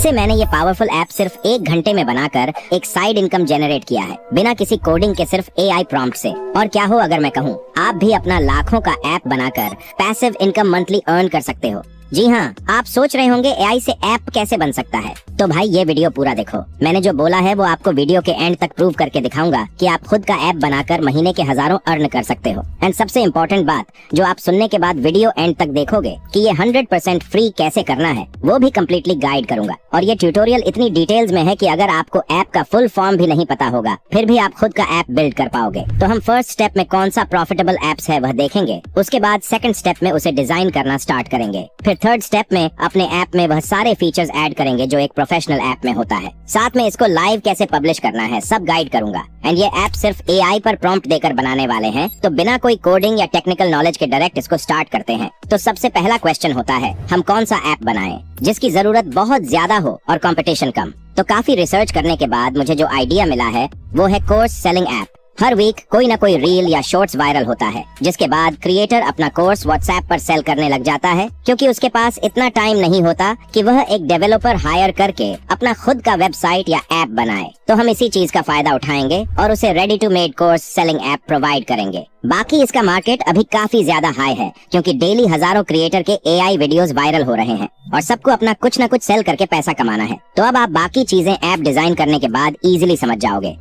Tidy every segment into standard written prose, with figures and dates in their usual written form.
से मैंने ये पावरफुल ऐप सिर्फ 1 घंटे में बनाकर एक साइड इनकम जनरेट किया है बिना किसी कोडिंग के, सिर्फ AI प्रॉम्प्ट से। और क्या हो अगर मैं कहूँ आप भी अपना लाखों का ऐप बनाकर पैसिव इनकम मंथली अर्न कर सकते हो। जी हाँ, आप सोच रहे होंगे AI से ऐप कैसे बन सकता है, तो भाई ये वीडियो पूरा देखो। मैंने जो बोला है वो आपको वीडियो के एंड तक प्रूव करके दिखाऊंगा कि आप खुद का ऐप बनाकर महीने के हजारों अर्न कर सकते हो। एंड सबसे इम्पोर्टेंट बात जो आप सुनने के बाद वीडियो एंड तक देखोगे कि ये 100% फ्री कैसे करना है, वो भी कम्प्लीटली गाइड करूंगा। और ये ट्यूटोरियल इतनी डिटेल्स में है कि अगर आपको ऐप का फुल फॉर्म भी नहीं पता होगा फिर भी आप खुद का ऐप बिल्ड कर पाओगे। तो हम फर्स्ट स्टेप में कौन सा प्रॉफिटेबल एप्स है वह देखेंगे, उसके बाद सेकंड स्टेप में उसे डिजाइन करना स्टार्ट करेंगे, फिर थर्ड स्टेप में अपने ऐप में वह सारे फीचर्स ऐड करेंगे जो एक प्रोफेशनल ऐप में होता है। साथ में इसको लाइव कैसे पब्लिश करना है सब गाइड करूंगा। एंड ये ऐप सिर्फ AI पर प्रॉम्प्ट देकर बनाने वाले हैं, तो बिना कोई कोडिंग या टेक्निकल नॉलेज के डायरेक्ट इसको स्टार्ट करते हैं। तो सबसे पहला क्वेश्चन होता है हम कौन सा ऐप बनाएं जिसकी जरूरत बहुत ज्यादा हो और कंपटीशन कम। तो काफी रिसर्च करने के बाद मुझे जो आइडिया मिला है वो है कोर्स सेलिंग ऐप। हर वीक कोई ना कोई रील या शॉर्ट्स वायरल होता है, जिसके बाद क्रिएटर अपना कोर्स व्हाट्सएप पर सेल करने लग जाता है, क्योंकि उसके पास इतना टाइम नहीं होता कि वह एक डेवलपर हायर करके अपना खुद का वेबसाइट या ऐप बनाए। तो हम इसी चीज का फायदा उठाएंगे और उसे ready to made course selling app provide करेंगे। बाकी इसका मार्केट अभी काफी ज्यादा हाई है, क्योंकि डेली हजारों क्रिएटर के AI वीडियोस वायरल हो रहे हैं और सबको अपना कुछ न कुछ सेल करके पैसा कमाना है। तो अब आप बाकी चीजें ऐप डिजाइन करने के बाद इजीली समझ जाओगे।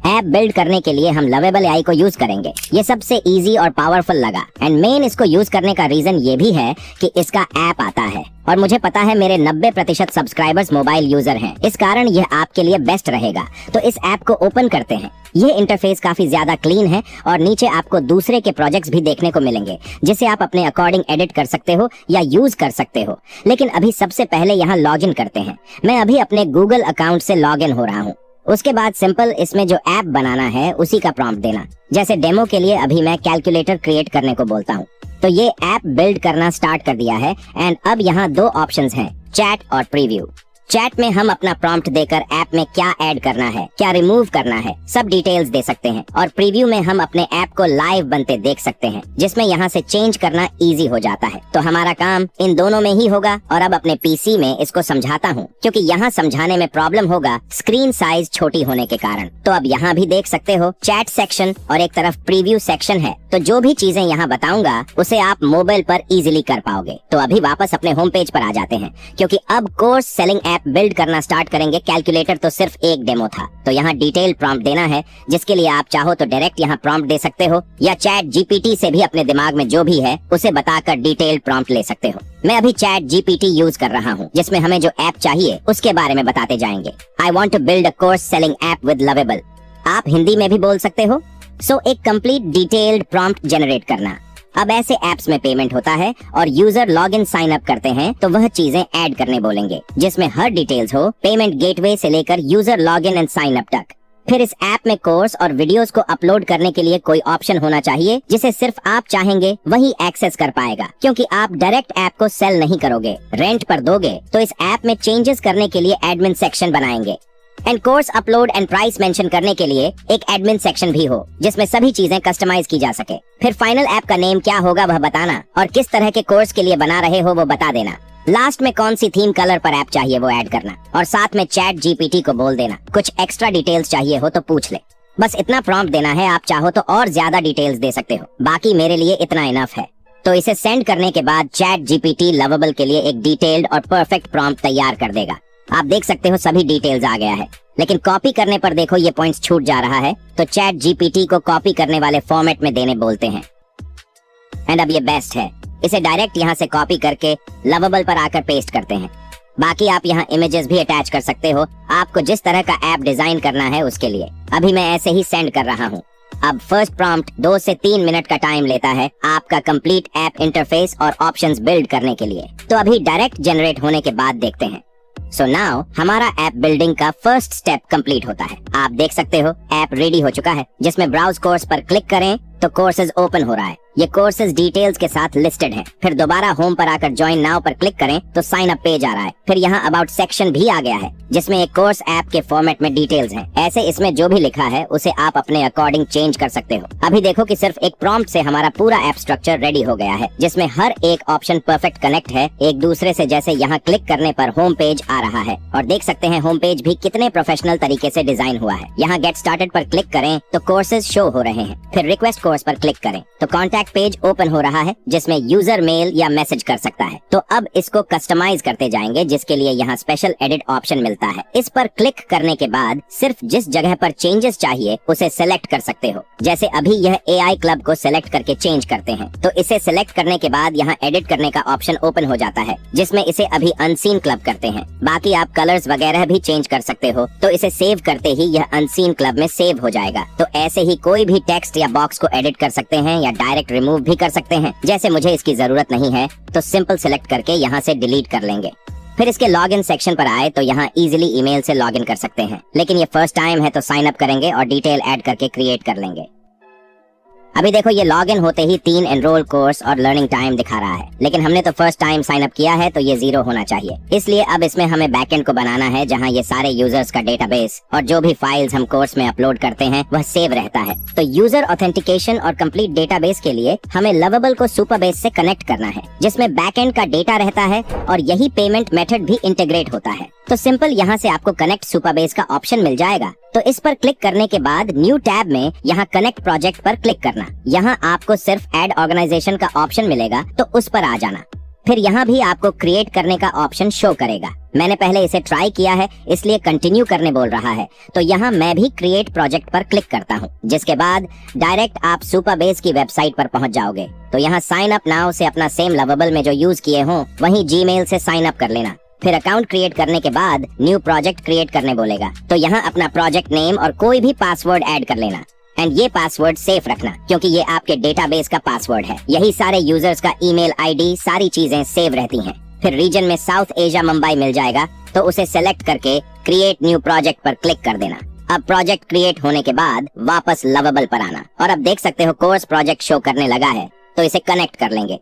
ऐप बिल्ड करने के लिए हम लवेबल AI को यूज करेंगे। ये सबसे इजी और पावरफुल लगा। एंड मेन इसको यूज करने का रीजन ये भी है कि इसका ऐप आता है और मुझे पता है मेरे 90% सब्सक्राइबर्स मोबाइल यूजर हैं, इस कारण यह आपके लिए बेस्ट रहेगा। तो इस ऐप को ओपन करते हैं। यह इंटरफेस काफी ज्यादा क्लीन है और नीचे आपको दूसरे के प्रोजेक्ट्स भी देखने को मिलेंगे, जिसे आप अपने अकॉर्डिंग एडिट कर सकते हो या यूज कर सकते हो। लेकिन अभी सबसे पहले यहाँ लॉग इन करते हैं। मैं अभी अपने गूगल अकाउंट से लॉग इन हो रहा हूँ। उसके बाद सिंपल इसमें जो ऐप बनाना है उसी का प्रॉम्प्ट देना। जैसे डेमो के लिए अभी मैं कैलकुलेटर क्रिएट करने को बोलता हूँ। तो ये ऐप बिल्ड करना स्टार्ट कर दिया है। एंड अब यहाँ 2 ऑप्शंस हैं, चैट और प्रीव्यू। चैट में हम अपना प्रॉम्प्ट देकर ऐप में क्या ऐड करना है, क्या रिमूव करना है, सब डिटेल्स दे सकते हैं। और प्रीव्यू में हम अपने ऐप को लाइव बनते देख सकते हैं, जिसमें यहाँ से चेंज करना इजी हो जाता है। तो हमारा काम इन दोनों में ही होगा। और अब अपने PC में इसको समझाता हूँ, क्योंकि यहाँ समझाने में प्रॉब्लम होगा स्क्रीन साइज छोटी होने के कारण। तो अब यहाँ भी देख सकते हो चैट सेक्शन और एक तरफ प्रीव्यू सेक्शन है। तो जो भी चीजें यहाँ बताऊंगा उसे आप मोबाइल पर इजीली कर पाओगे। तो अभी वापस अपने होम पेज पर आ जाते हैं, क्योंकि अब कोर्स सेलिंग ऐप बिल्ड करना स्टार्ट करेंगे। कैलकुलेटर तो सिर्फ एक डेमो था, तो यहाँ डिटेल प्रॉम्प्ट देना है, जिसके लिए आप चाहो तो डायरेक्ट यहाँ प्रॉम्प्ट दे सकते हो या चैट GPT से भी अपने दिमाग में जो भी है उसे बताकर डिटेल प्रॉम्प्ट ले सकते हो। मैं अभी चैट GPT यूज कर रहा हूँ, जिसमें हमें जो ऐप चाहिए उसके बारे में बताते जाएंगे। I want to build a course selling app with Lovable. आप हिंदी में भी बोल सकते हो। सो एक कंप्लीट डिटेल्ड प्रॉम्प्ट जनरेट करना। अब ऐसे ऐप्स में पेमेंट होता है और user log in sign up करते हैं, तो वह चीजें ऐड करने बोलेंगे, जिसमें हर डिटेल्स हो, पेमेंट गेटवे से लेकर user log in and sign up तक। फिर इस ऐप में कोर्स और वीडियोस को अपलोड करने के लिए कोई ऑप्शन होना चाहिए, जिसे सिर्फ आप चाहेंगे वही एक्सेस कर पाएगा, क्योंकि आप डायरेक्ट ऐप को सेल नहीं करोगे, रेंट पर दोगे। तो इस ऐप में चेंजेस करने के लिए एडमिन सेक्शन बनाएंगे। And course upload and price mention करने के लिए एक एडमिन सेक्शन भी हो, जिसमें सभी चीजें कस्टमाइज की जा सके। फिर फाइनल ऐप का नेम क्या होगा वह बताना, और किस तरह के कोर्स के लिए बना रहे हो वो बता देना। लास्ट में कौन सी थीम कलर पर ऐप चाहिए वो ऐड करना, और साथ में चैट GPT को बोल देना कुछ एक्स्ट्रा डिटेल्स चाहिए हो तो पूछ ले। बस इतना प्रॉम्प्ट देना है। आप चाहो तो और ज्यादा डिटेल्स दे सकते हो, बाकी मेरे लिए इतना इनफ है। तो इसे सेंड करने के बाद चैट GPT लवेबल के लिए एक डिटेल्ड और परफेक्ट प्रॉम्प्ट तैयार कर देगा। आप देख सकते हो सभी डिटेल्स आ गया है, लेकिन कॉपी करने पर देखो ये पॉइंट्स छूट जा रहा है। तो चैट GPT को कॉपी करने वाले फॉर्मेट में देने बोलते हैं। एंड अब ये बेस्ट है, इसे डायरेक्ट यहाँ से कॉपी करके लवेबल पर आकर पेस्ट करते हैं। बाकी आप यहाँ इमेजेस भी अटैच कर सकते हो, आपको जिस तरह का ऐप डिजाइन करना है उसके लिए। अभी मैं ऐसे ही सेंड कर रहा हूँ। अब फर्स्ट प्रॉम्प्ट 2 से 3 मिनट का टाइम लेता है आपका कंप्लीट ऐप इंटरफेस और ऑप्शंस बिल्ड करने के लिए। तो अभी डायरेक्ट जनरेट होने के बाद देखते हैं। सो नाउ हमारा ऐप बिल्डिंग का फर्स्ट स्टेप कंप्लीट होता है। आप देख सकते हो ऐप रेडी हो चुका है, जिसमें ब्राउज कोर्स पर क्लिक करें तो कोर्सेज ओपन हो रहा है। ये कोर्सेज डिटेल्स के साथ लिस्टेड है। फिर दोबारा होम पर आकर ज्वाइन नाउ पर क्लिक करें तो साइन अप पेज आ रहा है। फिर यहाँ अबाउट सेक्शन भी आ गया है, जिसमें एक कोर्स ऐप के फॉर्मेट में डिटेल्स हैं। ऐसे इसमें जो भी लिखा है उसे आप अपने अकॉर्डिंग चेंज कर सकते हो। अभी देखो कि सिर्फ एक प्रॉम्प्ट से हमारा पूरा ऐप स्ट्रक्चर रेडी हो गया है, जिसमें हर एक ऑप्शन परफेक्ट कनेक्ट है एक दूसरे से। जैसे यहाँ क्लिक करने पर होम पेज आ रहा है और देख सकते हैं होम पेज भी कितने प्रोफेशनल तरीके से डिजाइन हुआ है। यहाँ गेट स्टार्टेड पर क्लिक करें तो कोर्सेज शो हो रहे हैं। फिर रिक्वेस्ट कोर्स पर क्लिक करें तो कॉन्टैक्ट पेज ओपन हो रहा है, जिसमें यूजर मेल या मैसेज कर सकता है। तो अब इसको कस्टमाइज करते जाएंगे, जिसके लिए यहाँ स्पेशल एडिट ऑप्शन मिलता है। इस पर क्लिक करने के बाद सिर्फ जिस जगह पर चेंजेस चाहिए उसे सेलेक्ट कर सकते हो। जैसे अभी यह AI क्लब को सेलेक्ट करके चेंज करते हैं, तो इसे सेलेक्ट करने के बाद यहाँ एडिट करने का ऑप्शन ओपन हो जाता है, जिसमें इसे अभी अनसीन क्लब करते हैं। बाकी आप कलर्स वगैरह भी चेंज कर सकते हो। तो इसे सेव करते ही यह अनसीन क्लब में सेव हो जाएगा। तो ऐसे ही कोई भी टेक्स्ट या बॉक्स को एडिट कर सकते हैं या डायरेक्ट रिमूव भी कर सकते हैं। जैसे मुझे इसकी जरूरत नहीं है तो सिंपल सेलेक्ट करके यहाँ से डिलीट कर लेंगे। फिर इसके लॉगिन सेक्शन पर आए तो यहाँ इजीली ईमेल से लॉगिन कर सकते हैं, लेकिन ये फर्स्ट टाइम है तो साइन अप करेंगे और डिटेल ऐड करके क्रिएट कर लेंगे। अभी देखो ये लॉगिन होते ही 3 एनरोल कोर्स और लर्निंग टाइम दिखा रहा है, लेकिन हमने तो फर्स्ट टाइम साइन अप किया है तो ये 0 होना चाहिए। इसलिए अब इसमें हमें बैकएंड को बनाना है, जहां ये सारे यूजर्स का डेटाबेस और जो भी फाइल्स हम कोर्स में अपलोड करते हैं वह सेव रहता है। तो यूजर ऑथेंटिकेशन और कंप्लीट डेटाबेस के लिए हमें लवेबल को सुपरबेस से कनेक्ट करना है, जिसमें बैकएंड का डेटा रहता है और यही पेमेंट मेथड भी इंटीग्रेट होता है। तो सिंपल यहाँ से आपको कनेक्ट सुपरबेस का ऑप्शन मिल जाएगा। तो इस पर क्लिक करने के बाद न्यू टैब में यहाँ कनेक्ट प्रोजेक्ट पर क्लिक करना। यहाँ आपको सिर्फ ऐड ऑर्गेनाइजेशन का ऑप्शन मिलेगा, तो उस पर आ जाना। फिर यहाँ भी आपको क्रिएट करने का ऑप्शन शो करेगा। मैंने पहले इसे ट्राई किया है इसलिए कंटिन्यू करने बोल रहा है। तो यहाँ मैं भी क्रिएट प्रोजेक्ट पर क्लिक करता हूँ, जिसके बाद डायरेक्ट आप सुपरबेस की वेबसाइट पर पहुँच जाओगे। तो यहाँ साइन अप नाउ से अपना सेम लवेबल में जो यूज किए हो वही जीमेल से साइन अप कर लेना। फिर अकाउंट क्रिएट करने के बाद न्यू प्रोजेक्ट क्रिएट करने बोलेगा, तो यहाँ अपना प्रोजेक्ट नेम और कोई भी पासवर्ड ऐड कर लेना। एंड ये पासवर्ड सेफ रखना, क्योंकि ये आपके डेटाबेस का पासवर्ड है। यही सारे यूजर्स का ईमेल आईडी सारी चीजें सेव रहती हैं। फिर रीजन में साउथ एशिया मुंबई मिल जाएगा, तो उसे सेलेक्ट करके क्रिएट न्यू प्रोजेक्ट पर क्लिक कर देना। अब प्रोजेक्ट क्रिएट होने के बाद वापस लवेबल पर आना और अब देख सकते हो कोर्स प्रोजेक्ट शो करने लगा है, तो इसे कनेक्ट कर लेंगे।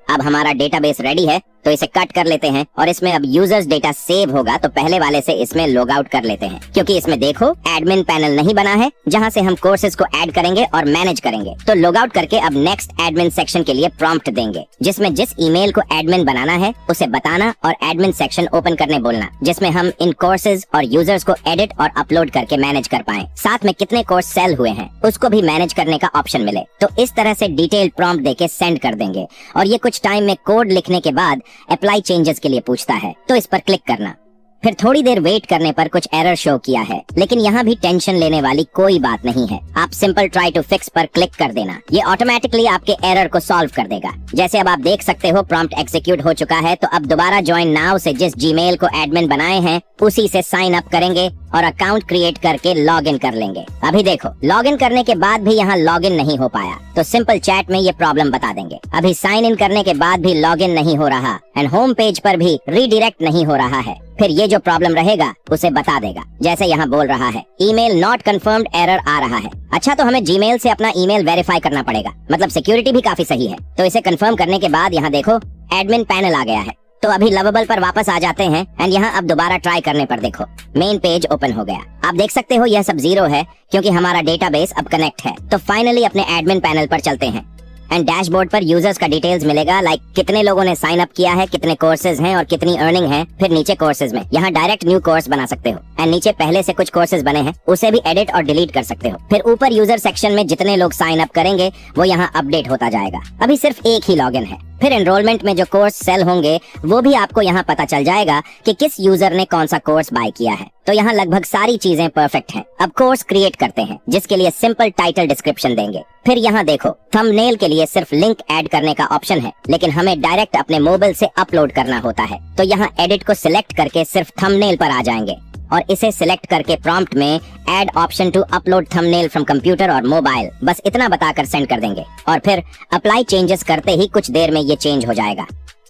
अब हमारा डेटाबेस रेडी है, तो इसे कट कर लेते हैं और इसमें अब यूजर्स डेटा सेव होगा, तो पहले वाले से इसमें लॉग आउट कर लेते हैं, क्योंकि इसमें देखो एडमिन पैनल नहीं बना है जहां से हम कोर्सेज को ऐड करेंगे और मैनेज करेंगे। तो लॉग आउट करके अब नेक्स्ट एडमिन सेक्शन के लिए प्रॉम्प्ट देंगे, जिसमें जिस ईमेल को एडमिन बनाना है उसे बताना और एडमिन सेक्शन ओपन करने बोलना, जिसमें हम इन कोर्सेज और यूजर्स को एडिट और अपलोड करके मैनेज कर पाए। साथ में कितने कोर्स सेल हुए हैं उसको भी मैनेज करने का ऑप्शन मिले। तो इस तरह से डिटेल प्रॉम्प्ट देके सेंड कर देंगे और ये कुछ टाइम में कोड लिखने के बाद अप्लाई चेंजेस के लिए पूछता है, तो इस पर क्लिक करना। फिर थोड़ी देर वेट करने पर कुछ एरर शो किया है, लेकिन यहाँ भी टेंशन लेने वाली कोई बात नहीं है। आप सिंपल ट्राई टू फिक्स पर क्लिक कर देना, ये ऑटोमेटिकली आपके एरर को सॉल्व कर देगा। जैसे अब आप देख सकते हो प्रॉम्प्ट एग्जीक्यूट हो चुका है। तो अब दोबारा ज्वाइन नाउ से जिस जीमेल को एडमिन बनाए हैं उसी से साइन अप करेंगे और अकाउंट क्रिएट करके लॉग इन कर लेंगे। अभी देखो लॉग इन करने के बाद भी यहाँ लॉग इन नहीं हो पाया, तो सिंपल चैट में ये प्रॉब्लम बता देंगे। अभी साइन इन करने के बाद भी लॉग इन नहीं हो रहा एंड होम पेज पर भी रीडायरेक्ट नहीं हो रहा है। फिर ये जो प्रॉब्लम रहेगा उसे बता देगा, जैसे यहाँ बोल रहा है ईमेल नॉट कंफर्म्ड एरर आ रहा है। अच्छा, तो हमें जीमेल से अपना ईमेल वेरीफाई करना पड़ेगा, मतलब सिक्योरिटी भी काफी सही है। तो इसे कंफर्म करने के बाद यहाँ देखो एडमिन पैनल आ गया है। तो अभी लवेबल पर वापस आ जाते हैं एंड यहाँ अब दोबारा ट्राई करने पर देखो मेन पेज ओपन हो गया। आप देख सकते हो यह सब 0 है, क्योंकि हमारा डेटाबेस अब कनेक्ट है। तो फाइनली अपने एडमिन पैनल पर चलते हैं एंड डैशबोर्ड पर यूजर्स का डिटेल्स मिलेगा, लाइक कितने लोगों ने साइन अप किया है, कितने कोर्सेज हैं और कितनी अर्निंग है। फिर नीचे कोर्सेज में यहाँ डायरेक्ट न्यू कोर्स बना सकते हो एंड नीचे पहले से कुछ कोर्सेज बने हैं उसे भी एडिट और डिलीट कर सकते हो। फिर ऊपर यूजर सेक्शन में जितने लोग साइन अप करेंगे वो यहाँ अपडेट होता जाएगा। अभी सिर्फ एक ही लॉगिन है। फिर एनरोलमेंट में जो कोर्स सेल होंगे वो भी आपको यहाँ पता चल जाएगा कि किस यूजर ने कौन सा कोर्स बाय किया है। तो यहाँ लगभग सारी चीजें परफेक्ट हैं। अब कोर्स क्रिएट करते हैं, जिसके लिए सिंपल टाइटल डिस्क्रिप्शन देंगे। फिर यहाँ देखो थंबनेल के लिए सिर्फ लिंक ऐड करने का ऑप्शन है, लेकिन हमें डायरेक्ट अपने मोबाइल से अपलोड करना होता है। तो यहाँ एडिट को सिलेक्ट करके सिर्फ थंबनेल पर आ जाएंगे और इसे सिलेक्ट करके प्रॉम्प्ट में add option to upload thumbnail from computer और मोबाइल, बस इतना बताकर सेंड कर देंगे और फिर अप्लाई चेंजेस करते ही कुछ देर में ये चेंज हो जाएगा।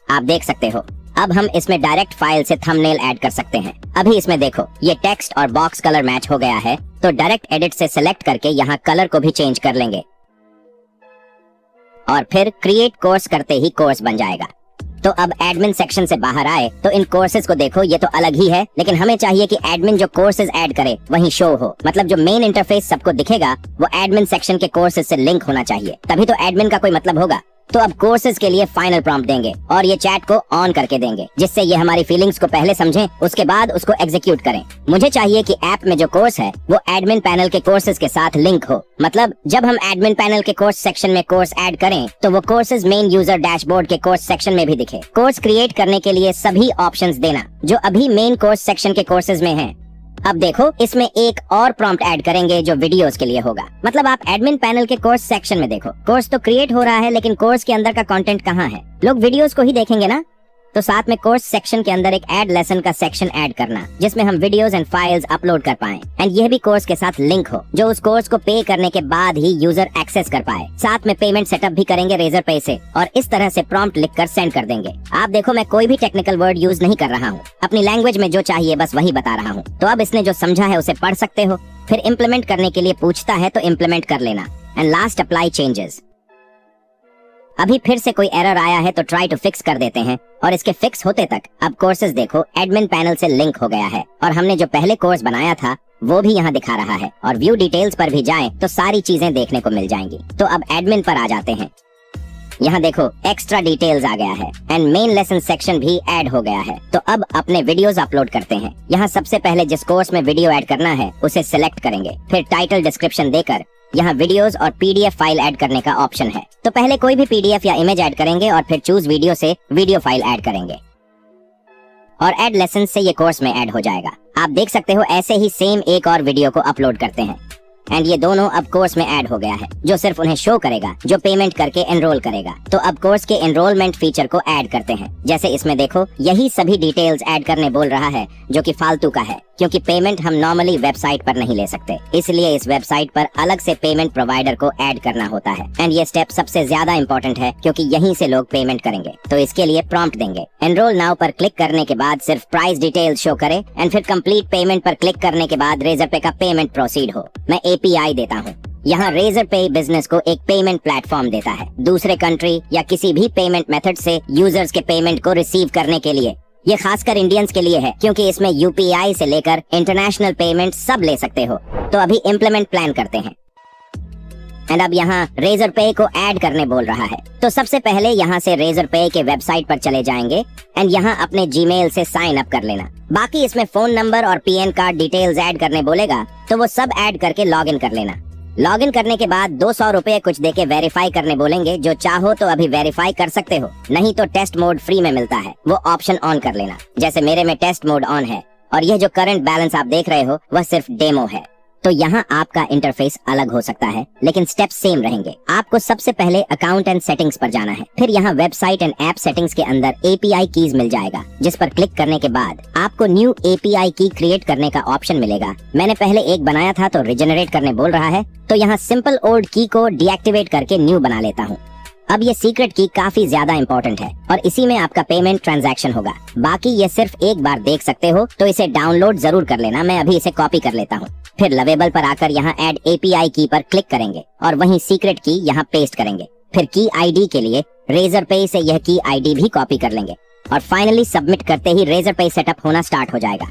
आप देख सकते हो अब हम इसमें डायरेक्ट फाइल से थंबनेल ऐड कर सकते हैं। अभी इसमें देखो ये टेक्स्ट और बॉक्स कलर मैच हो गया है, तो डायरेक्ट एडिट से सिलेक्ट करके यहाँ कलर को भी चेंज कर लेंगे और फिर क्रिएट कोर्स करते ही कोर्स बन जाएगा। तो अब एडमिन सेक्शन से बाहर आए तो इन कोर्सेज को देखो, ये तो अलग ही है, लेकिन हमें चाहिए कि एडमिन जो कोर्सेज ऐड करे वही शो हो। मतलब जो मेन इंटरफेस सबको दिखेगा वो एडमिन सेक्शन के कोर्सेज से लिंक होना चाहिए, तभी तो एडमिन का कोई मतलब होगा। तो अब कोर्सेज के लिए फाइनल प्रॉम्प्ट देंगे और ये चैट को ऑन करके देंगे, जिससे ये हमारी फीलिंग्स को पहले समझें, उसके बाद उसको एग्जीक्यूट करें। मुझे चाहिए कि ऐप में जो कोर्स है वो एडमिन पैनल के कोर्सेज के साथ लिंक हो। मतलब जब हम एडमिन पैनल के कोर्स सेक्शन में कोर्स ऐड करें तो वो कोर्सेज मेन यूजर डैशबोर्ड के कोर्स सेक्शन में भी दिखे। कोर्स क्रिएट करने के लिए सभी ऑप्शंस देना जो अभी मेन कोर्स सेक्शन के कोर्सेज में हैं। अब देखो इसमें एक और प्रॉम्प्ट ऐड करेंगे जो वीडियोस के लिए होगा। मतलब आप एडमिन पैनल के कोर्स सेक्शन में देखो, कोर्स तो क्रिएट हो रहा है लेकिन कोर्स के अंदर का कंटेंट कहाँ है? लोग वीडियोस को ही देखेंगे ना। तो साथ में कोर्स सेक्शन के अंदर एक ऐड लेसन का सेक्शन ऐड करना जिसमें हम वीडियोस एंड फाइल्स अपलोड कर पाएं एंड यह भी कोर्स के साथ लिंक हो, जो उस कोर्स को पे करने के बाद ही यूजर एक्सेस कर पाए। साथ में पेमेंट सेटअप भी करेंगे रेजर पे से और इस तरह से प्रॉम्प्ट लिखकर सेंड कर देंगे। आप देखो मैं कोई भी टेक्निकल वर्ड यूज नहीं कर रहा हूँ, अपनी लैंग्वेज में जो चाहिए बस वही बता रहा हूँ। तो अब इसने जो समझा है उसे पढ़ सकते हो, फिर इम्प्लीमेंट करने के लिए पूछता है तो इम्प्लीमेंट कर लेना एंड लास्ट अप्लाई चेंजेस। अभी फिर से कोई एरर आया है तो ट्राई टू फिक्स कर देते हैं और इसके फिक्स होते तक अब कोर्सेज देखो एडमिन पैनल से लिंक हो गया है और हमने जो पहले कोर्स बनाया था वो भी यहाँ दिखा रहा है। और व्यू डिटेल्स पर भी जाएं तो सारी चीजें देखने को मिल जाएंगी। तो अब एडमिन पर आ जाते हैं। यहाँ देखो एक्स्ट्रा डिटेल्स आ गया है एंड मेन लेसन सेक्शन भी ऐड हो गया है। तो अब अपने वीडियोस अपलोड करते हैं। यहाँ सबसे पहले जिस कोर्स में वीडियो ऐड करना है उसे सिलेक्ट करेंगे, फिर टाइटल डिस्क्रिप्शन देकर यहाँ वीडियोस और पीडीएफ फाइल ऐड करने का ऑप्शन है। तो पहले कोई भी पीडीएफ या इमेज ऐड करेंगे और फिर चूज वीडियो से वीडियो फाइल ऐड करेंगे और ऐड लेसन से ये कोर्स में ऐड हो जाएगा। आप देख सकते हो ऐसे ही सेम एक और वीडियो को अपलोड करते हैं एंड ये दोनों अब कोर्स में ऐड हो गया है, जो सिर्फ उन्हें शो करेगा जो पेमेंट करके एनरोल करेगा। तो अब कोर्स के एनरोलमेंट फीचर को ऐड करते हैं। जैसे इसमें देखो यही सभी डिटेल्स ऐड करने बोल रहा है जो कि फालतू का है, क्योंकि पेमेंट हम नॉर्मली वेबसाइट पर नहीं ले सकते, इसलिए इस वेबसाइट पर अलग से पेमेंट प्रोवाइडर को ऐड करना होता है एंड ये स्टेप सबसे ज्यादा इंपॉर्टेंट है क्योंकि यहीं से लोग पेमेंट करेंगे। तो इसके लिए प्रॉम्प्ट देंगे, एनरोल नाउ पर क्लिक करने के बाद सिर्फ प्राइस डिटेल्स शो करे एंड फिर कंप्लीट पेमेंट पर क्लिक करने के बाद रेजर पे का पेमेंट प्रोसीड हो। मैं एपीआई देता हूँ। यहाँ रेजर पे बिजनेस को एक पेमेंट प्लेटफॉर्म देता है दूसरे कंट्री या किसी भी पेमेंट मेथड से यूजर्स के पेमेंट को रिसीव करने के लिए। ये खासकर इंडियंस के लिए है क्योंकि इसमें यूपीआई से लेकर इंटरनेशनल पेमेंट सब ले सकते हो। तो अभी इम्प्लीमेंट प्लान करते हैं एंड अब यहाँ रेजर पे को ऐड करने बोल रहा है। तो सबसे पहले यहाँ से रेजर पे के वेबसाइट पर चले जाएंगे एंड यहाँ अपने जीमेल से साइन अप कर लेना। बाकी इसमें फोन नंबर और पीएन कार्ड डिटेल्स ऐड करने बोलेगा तो वो सब ऐड करके लॉग इन कर लेना। लॉग इन करने के बाद 200 रुपए कुछ देके वेरीफाई करने बोलेंगे। जो चाहो तो अभी वेरीफाई कर सकते हो, नहीं तो टेस्ट मोड फ्री में मिलता है, वो ऑप्शन ऑन कर लेना। जैसे मेरे में टेस्ट मोड ऑन है और यह जो करंट बैलेंस आप देख रहे हो वह सिर्फ डेमो है। तो यहाँ आपका इंटरफेस अलग हो सकता है लेकिन स्टेप सेम रहेंगे। आपको सबसे पहले अकाउंट एंड सेटिंग्स पर जाना है, फिर यहाँ वेबसाइट एंड ऐप सेटिंग्स के अंदर एपीआई कीज मिल जाएगा, जिस पर क्लिक करने के बाद आपको न्यू एपीआई की क्रिएट करने का ऑप्शन मिलेगा। मैंने पहले एक बनाया था तो रिजेनरेट करने बोल रहा है, तो यहाँ सिंपल ओल्ड की को डीएक्टिवेट करके न्यू बना लेता हूँ। अब ये सीक्रेट की काफी ज्यादा इंपॉर्टेंट है और इसी में आपका पेमेंट ट्रांजैक्शन होगा। बाकी ये सिर्फ एक बार देख सकते हो तो इसे डाउनलोड जरूर कर लेना। मैं अभी इसे कॉपी कर लेता हूँ। फिर लवेबल पर आकर यहाँ ऐड एपीआई की पर क्लिक करेंगे और वहीं सीक्रेट की यहाँ पेस्ट करेंगे। फिर की आईडी के लिए रेजर पे से यह की आईडी भी कॉपी कर लेंगे और फाइनली सबमिट करते ही रेजर पे सेटअप होना स्टार्ट हो जाएगा।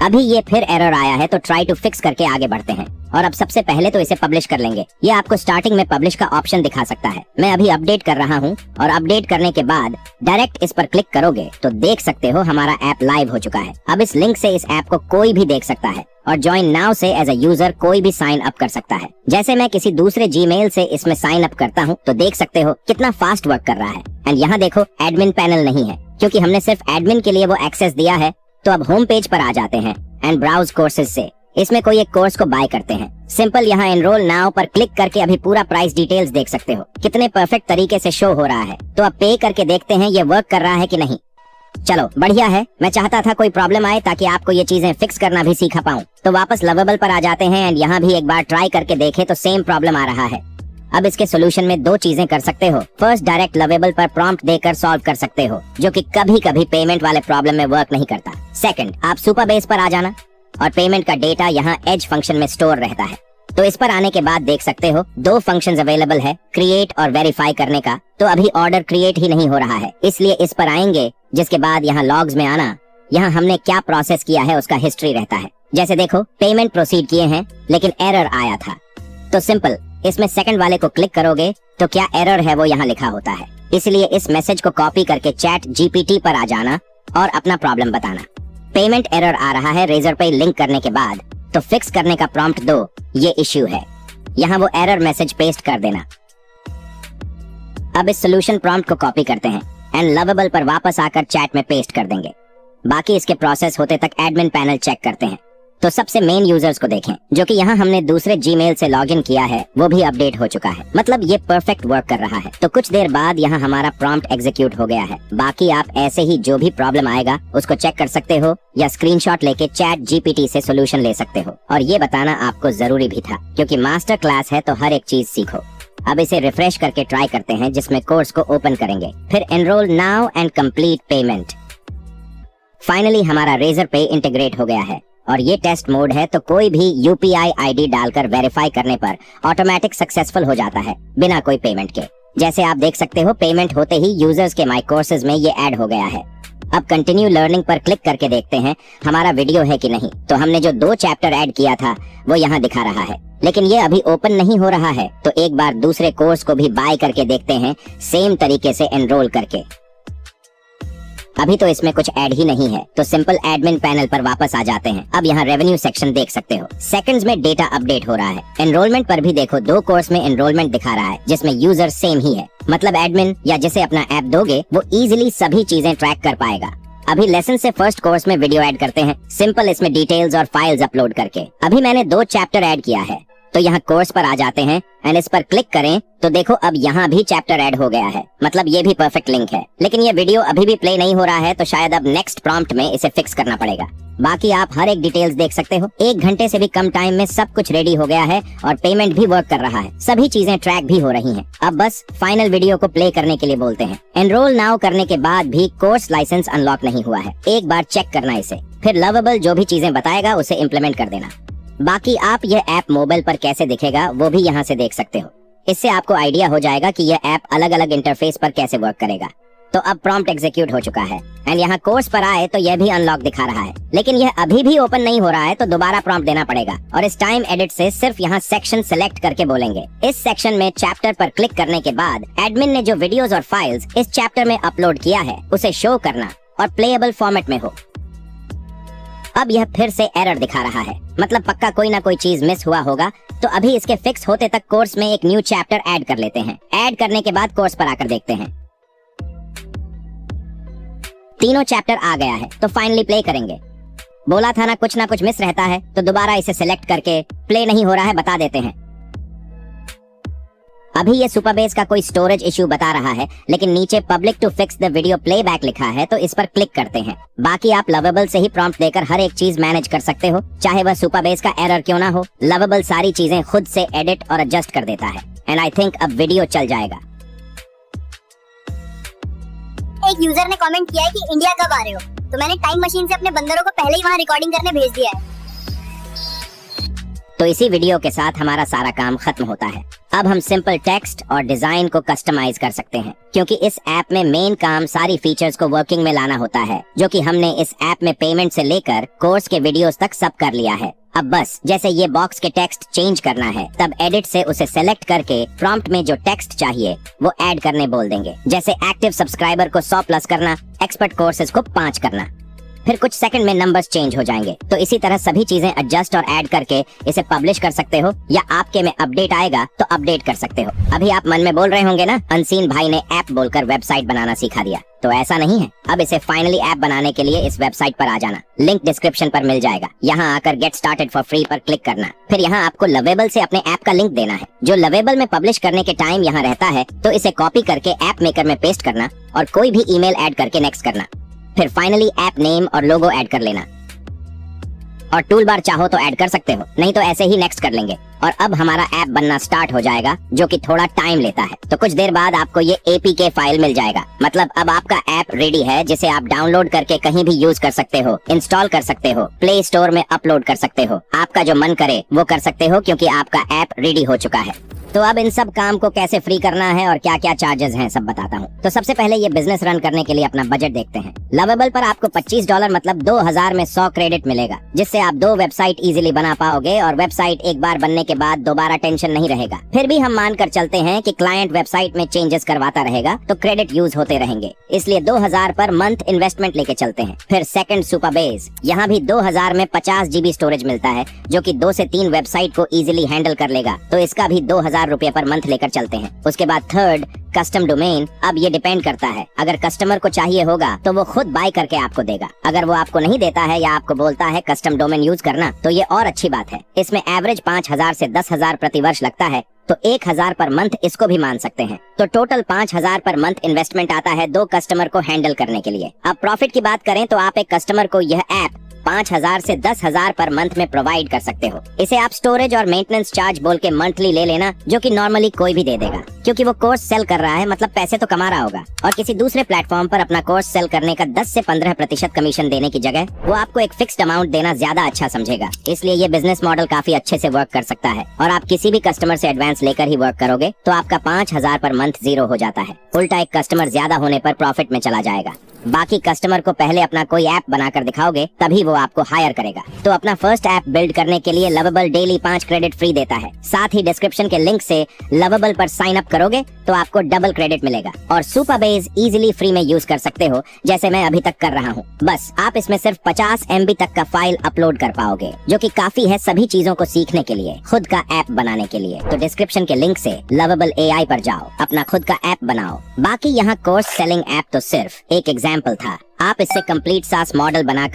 अभी ये फिर एरर आया है तो ट्राई टू फिक्स करके आगे बढ़ते हैं और अब सबसे पहले तो इसे पब्लिश कर लेंगे। ये आपको स्टार्टिंग में पब्लिश का ऑप्शन दिखा सकता है। मैं अभी अपडेट कर रहा हूँ और अपडेट करने के बाद डायरेक्ट इस पर क्लिक करोगे तो देख सकते हो हमारा ऐप लाइव हो चुका है। अब इस लिंक से इस ऐप को कोई भी देख सकता है और ज्वाइन नाउ से एज अ यूजर कोई भी साइन अप कर सकता है। जैसे मैं किसी दूसरे जीमेल से इसमें साइन अप करता हूँ तो देख सकते हो कितना फास्ट वर्क कर रहा है। एंड यहाँ देखो एडमिन पैनल नहीं है क्योंकि हमने सिर्फ एडमिन के लिए वो एक्सेस दिया है। तो अब होम पेज पर आ जाते हैं एंड ब्राउज कोर्सेज से इसमें कोई एक कोर्स को बाय करते हैं। सिंपल यहाँ एनरोल नाउ पर क्लिक करके अभी पूरा प्राइस डिटेल्स देख सकते हो, कितने परफेक्ट तरीके से शो हो रहा है। तो अब पे करके देखते हैं ये वर्क कर रहा है कि नहीं। चलो बढ़िया है। मैं चाहता था कोई प्रॉब्लम आए ताकि आपको ये चीजें फिक्स करना भी सीखा पाऊं। तो वापस लवेबल पर आ जाते हैं एंड यहाँ भी एक बार ट्राई करके देखे तो सेम प्रॉब्लम आ रहा है। अब इसके सोल्यूशन में दो चीजें कर सकते हो। फर्स्ट, डायरेक्ट लवेबल पर प्रॉम्प्ट देकर सॉल्व कर सकते हो, जो कि कभी कभी पेमेंट वाले प्रॉब्लम में वर्क नहीं करता। सेकंड, आप सुपरबेस पर आ जाना और पेमेंट का डेटा यहाँ एज फंक्शन में स्टोर रहता है। तो इस पर आने के बाद देख सकते हो 2 फंक्शंस अवेलेबल है, क्रिएट और वेरीफाई करने का। तो अभी ऑर्डर क्रिएट ही नहीं हो रहा है, इसलिए इस पर आएंगे, जिसके बाद यहाँ लॉग्स में आना, यहाँ हमने क्या प्रोसेस किया है उसका हिस्ट्री रहता है। जैसे देखो पेमेंट प्रोसीड किए हैं लेकिन एरर आया था। तो सिंपल, इसमें सेकंड वाले को क्लिक करोगे तो क्या एरर है वो यहाँ लिखा होता है। इसलिए इस मैसेज को कॉपी करके चैट जीपीटी पर आ जाना और अपना प्रॉब्लम बताना। पेमेंट एरर आ रहा है रेजरपे लिंक करने के बाद, तो फिक्स करने का प्रॉम्प्ट दो, ये इश्यू है। यहाँ वो एरर मैसेज पेस्ट कर देना। अब इस सोल्यूशन प्रॉम्प्ट को कॉपी करते हैं एंड लवेबल पर वापस आकर चैट में पेस्ट कर देंगे। बाकी इसके प्रोसेस होते तक एडमिन पैनल चेक करते हैं। तो सबसे मेन यूजर्स को देखें, जो कि यहाँ हमने दूसरे जीमेल से लॉगिन किया है, वो भी अपडेट हो चुका है, मतलब ये परफेक्ट वर्क कर रहा है। तो कुछ देर बाद यहाँ हमारा प्रॉम्प्ट एग्जीक्यूट हो गया है। बाकी आप ऐसे ही जो भी प्रॉब्लम आएगा उसको चेक कर सकते हो या स्क्रीनशॉट लेके चैट जीपीटी से सोल्यूशन ले सकते हो। और ये बताना आपको जरूरी भी था, क्योंकि मास्टर क्लास है तो हर एक चीज सीखो। अब इसे रिफ्रेश करके ट्राई करते हैं, जिसमें कोर्स को ओपन करेंगे, फिर enrol now and complete payment. Finally हमारा रेजरपे इंटीग्रेट हो गया है और ये टेस्ट मोड है, तो कोई भी यूपीआई आईडी डालकर वेरीफाई करने पर ऑटोमेटिक सक्सेसफुल हो जाता है बिना कोई पेमेंट के। जैसे आप देख सकते हो पेमेंट होते ही यूजर्स के माई कोर्सेज में ये ऐड हो गया है। अब कंटिन्यू लर्निंग पर क्लिक करके देखते हैं हमारा वीडियो है कि नहीं। तो हमने जो 2 चैप्टर ऐड किया था वो यहाँ दिखा रहा है, लेकिन ये अभी ओपन नहीं हो रहा है। तो एक बार दूसरे कोर्स को भी बाय करके देखते हैं, सेम तरीके से एनरोल करके। अभी तो इसमें कुछ ऐड ही नहीं है, तो सिंपल एडमिन पैनल पर वापस आ जाते हैं। अब यहाँ रेवेन्यू सेक्शन देख सकते हो, सेकंड्स में डेटा अपडेट हो रहा है। एनरोलमेंट पर भी देखो 2 कोर्स में एनरोलमेंट दिखा रहा है, जिसमें यूजर सेम ही है। मतलब एडमिन या जिसे अपना ऐप दोगे वो इजीली सभी चीजें ट्रैक कर पाएगा। अभी लेसन से फर्स्ट कोर्स में वीडियो ऐड करते हैं, सिंपल इसमें डिटेल्स और फाइल्स अपलोड करके। अभी मैंने 2 चैप्टर ऐड किया है, तो यहाँ कोर्स पर आ जाते हैं एंड इस पर क्लिक करें तो देखो अब यहाँ भी चैप्टर ऐड हो गया है, मतलब ये भी परफेक्ट लिंक है। लेकिन ये वीडियो अभी भी प्ले नहीं हो रहा है, तो शायद अब नेक्स्ट प्रॉम्प्ट में इसे फिक्स करना पड़ेगा। बाकी आप हर एक डिटेल्स देख सकते हो। 1 घंटे से भी कम टाइम में सब कुछ रेडी हो गया है और पेमेंट भी वर्क कर रहा है, सभी चीजें ट्रैक भी हो रही हैं। अब बस फाइनल वीडियो को प्ले करने के लिए बोलते हैं। एनरोल नाउ करने के बाद भी कोर्स लाइसेंस अनलॉक नहीं हुआ है, एक बार चेक करना इसे, फिर लवेबल जो भी चीजें बताएगा उसे इम्प्लीमेंट कर देना। बाकी आप यह ऐप मोबाइल पर कैसे दिखेगा वो भी यहाँ से देख सकते हो। इससे आपको आइडिया हो जाएगा कि यह ऐप अलग अलग इंटरफेस पर कैसे वर्क करेगा। तो अब प्रॉम्प्ट एग्जीक्यूट हो चुका है एंड यहाँ कोर्स पर आए तो यह भी अनलॉक दिखा रहा है, लेकिन यह अभी भी ओपन नहीं हो रहा है, तो दोबारा प्रॉम्प्ट देना पड़ेगा। और इस टाइम एडिट से सिर्फ यहाँ सेक्शन सिलेक्ट करके बोलेंगे। इस सेक्शन में चैप्टर पर क्लिक करने के बाद एडमिन ने जो वीडियोस और फाइल्स इस चैप्टर में अपलोड किया है उसे शो करना और प्लेएबल फॉर्मेट में हो। अब यह फिर से एरर दिखा रहा है, मतलब पक्का कोई ना कोई चीज मिस हुआ होगा। तो अभी इसके फिक्स होते तक कोर्स में एक न्यू चैप्टर ऐड कर लेते हैं। ऐड करने के बाद कोर्स पर आकर देखते हैं, तीनों चैप्टर आ गया है, तो फाइनली प्ले करेंगे। बोला था ना कुछ मिस रहता है, तो दोबारा इसे सिलेक्ट करके प्ले नहीं हो रहा है बता देते हैं। अभी ये सुपरबेस का कोई स्टोरेज इश्यू बता रहा है, लेकिन नीचे public to fix the video playback लिखा है, तो इस पर क्लिक करते हैं। बाकी आप लवेबल से ही प्रॉम्प्ट देकर हर एक चीज मैनेज कर सकते हो, चाहे वह सुपरबेस का एरर क्यों ना हो। लवेबल सारी चीजें खुद से एडिट और एडजस्ट कर देता है एंड आई थिंक अब वीडियो चल जाएगा। एक यूजर ने कमेंट किया है कि इंडिया कब आ रहे हो, तो मैंने टाइम मशीन से अपने बंदरों को पहले ही वहाँ रिकॉर्डिंग करने भेज दिया है। तो इसी वीडियो के साथ हमारा सारा काम खत्म होता है। अब हम सिंपल टेक्स्ट और डिजाइन को कस्टमाइज कर सकते हैं, क्योंकि इस ऐप में मेन काम सारी फीचर्स को वर्किंग में लाना होता है, जो कि हमने इस ऐप में पेमेंट से लेकर कोर्स के वीडियोस तक सब कर लिया है। अब बस जैसे ये बॉक्स के टेक्स्ट चेंज करना है, तब एडिट से उसे सेलेक्ट करके प्रॉम्प्ट में जो टेक्स्ट चाहिए वो ऐड करने बोल देंगे। जैसे एक्टिव सब्सक्राइबर को 100+ करना, एक्सपर्ट कोर्सेज को 5 करना, फिर कुछ सेकंड में नंबर्स चेंज हो जाएंगे। तो इसी तरह सभी चीजें एडजस्ट और ऐड करके इसे पब्लिश कर सकते हो, या आपके में अपडेट आएगा तो अपडेट कर सकते हो। अभी आप मन में बोल रहे होंगे ना, अनसीन भाई ने ऐप बोलकर वेबसाइट बनाना सिखा दिया। तो ऐसा नहीं है। अब इसे फाइनली ऐप बनाने के लिए इस वेबसाइट पर आ जाना, लिंक डिस्क्रिप्शन पर मिल जाएगा। यहाँ आकर गेट स्टार्टेड फॉर फ्री पर क्लिक करना, फिर यहाँ आपको लवेबल से अपने ऐप का लिंक देना है, जो लवेबल में पब्लिश करने के टाइम यहाँ रहता है। तो इसे कॉपी करके ऐप मेकर में पेस्ट करना और कोई भी ईमेल ऐड करके नेक्स्ट करना, फिर फाइनली ऐप नेम और लोगो ऐड कर लेना और टूल बार चाहो तो ऐड कर सकते हो, नहीं तो ऐसे ही नेक्स्ट कर लेंगे और अब हमारा ऐप बनना स्टार्ट हो जाएगा, जो कि थोड़ा टाइम लेता है। तो कुछ देर बाद आपको ये APK फाइल मिल जाएगा, मतलब अब आपका ऐप रेडी है, जिसे आप डाउनलोड करके कहीं भी यूज कर सकते हो, इंस्टॉल कर सकते हो, प्ले स्टोर में अपलोड कर सकते हो, आपका जो मन करे वो कर सकते हो, क्योंकि आपका ऐप रेडी हो चुका है। तो अब इन सब काम को कैसे फ्री करना है और क्या क्या चार्जेस हैं सब बताता हूँ। तो सबसे पहले ये बिजनेस रन करने के लिए अपना बजट देखते हैं। लवेबल पर आपको $25 मतलब 2000 में 100 क्रेडिट मिलेगा, जिससे आप 2 वेबसाइट इजीली बना पाओगे और वेबसाइट एक बार बनने के बाद दोबारा टेंशन नहीं रहेगा। फिर भी हम मानकर चलते हैं कि क्लाइंट वेबसाइट में चेंजेस करवाता रहेगा तो क्रेडिट यूज होते रहेंगे, इसलिए 2000 पर मंथ इन्वेस्टमेंट लेके चलते हैं। फिर सेकंड सुपरबेस, यहाँ भी 2000 में 50 GB स्टोरेज मिलता है, जो कि 2 से 3 वेबसाइट को इजीली हैंडल कर लेगा, तो इसका भी 2000 रुपए पर मंथ लेकर चलते हैं। उसके बाद थर्ड कस्टम डोमेन, अब ये डिपेंड करता है, अगर कस्टमर को चाहिए होगा तो वो खुद बाय करके आपको देगा, अगर वो आपको नहीं देता है या आपको बोलता है कस्टम डोमेन यूज करना तो ये और अच्छी बात है। इसमें एवरेज 5000 से 10,000 प्रति वर्ष लगता है, तो 1000 पर मंथ इसको भी मान सकते हैं। तो टोटल 5000 पर मंथ इन्वेस्टमेंट आता है 2 कस्टमर को हैंडल करने के लिए। अब प्रॉफिट की बात करें तो आप एक कस्टमर को यह ऐप 5000 से 10,000 पर मंथ में प्रोवाइड कर सकते हो। इसे आप स्टोरेज और मेंटेनेंस चार्ज बोल के मंथली ले लेना, जो कि नॉर्मली कोई भी दे देगा, क्योंकि वो कोर्स सेल कर रहा है, मतलब पैसे तो कमा रहा होगा। और किसी दूसरे प्लेटफॉर्म पर अपना कोर्स सेल करने का 10 से 15% कमीशन देने की जगह वो आपको एक फिक्स्ड अमाउंट देना ज्यादा अच्छा समझेगा। इसलिए ये बिजनेस मॉडल काफी अच्छे से वर्क कर सकता है। और आप किसी भी कस्टमर से एडवांस लेकर ही वर्क करोगे तो आपका 5000 पर मंथ 0 हो जाता है। उल्टा एक कस्टमर ज्यादा होने पर प्रॉफिट में चला जाएगा। बाकी कस्टमर को पहले अपना कोई ऐप बनाकर दिखाओगे, तभी वो आपको हायर करेगा। तो अपना फर्स्ट ऐप बिल्ड करने के लिए लवेबल डेली 5 क्रेडिट फ्री देता है। साथ ही डिस्क्रिप्शन के लिंक से लवेबल पर साइन अप करोगे तो आपको डबल क्रेडिट मिलेगा और सुपरबेस इजीली फ्री में यूज कर सकते हो, जैसे मैं अभी तक कर रहा हूँ। बस आप इसमें सिर्फ 50 MB तक का फाइल अपलोड कर पाओगे, जो कि काफी है सभी चीजों को सीखने के लिए, खुद का ऐप बनाने के लिए। तो डिस्क्रिप्शन के लिंक से लवेबल AI पर जाओ, अपना खुद का ऐप बनाओ। बाकी यहाँ कोर्स सेलिंग ऐप तो सिर्फ एक एग्जाम्पल था। आप इससे कंप्लीट SaaS मॉडल बनाकर